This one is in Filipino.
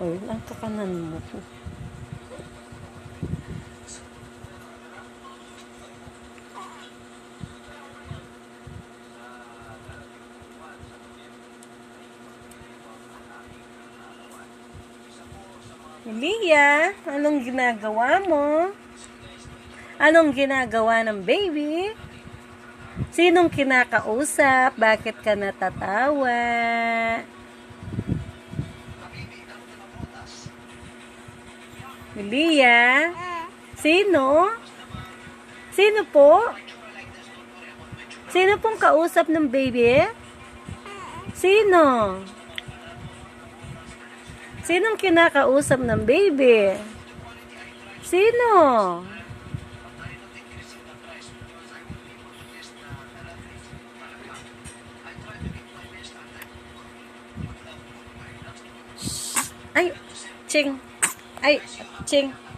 Girl, ang kakanan mo. Lia, anong ginagawa mo? Anong ginagawa ng baby? Sinong kinakausap? Bakit ka natatawa? Lia? Sino? Sino po? Sino pong kausap ng baby? Sino? Sinong kinakausap ng baby? Sino? Ay, Ching. Ay, Ching.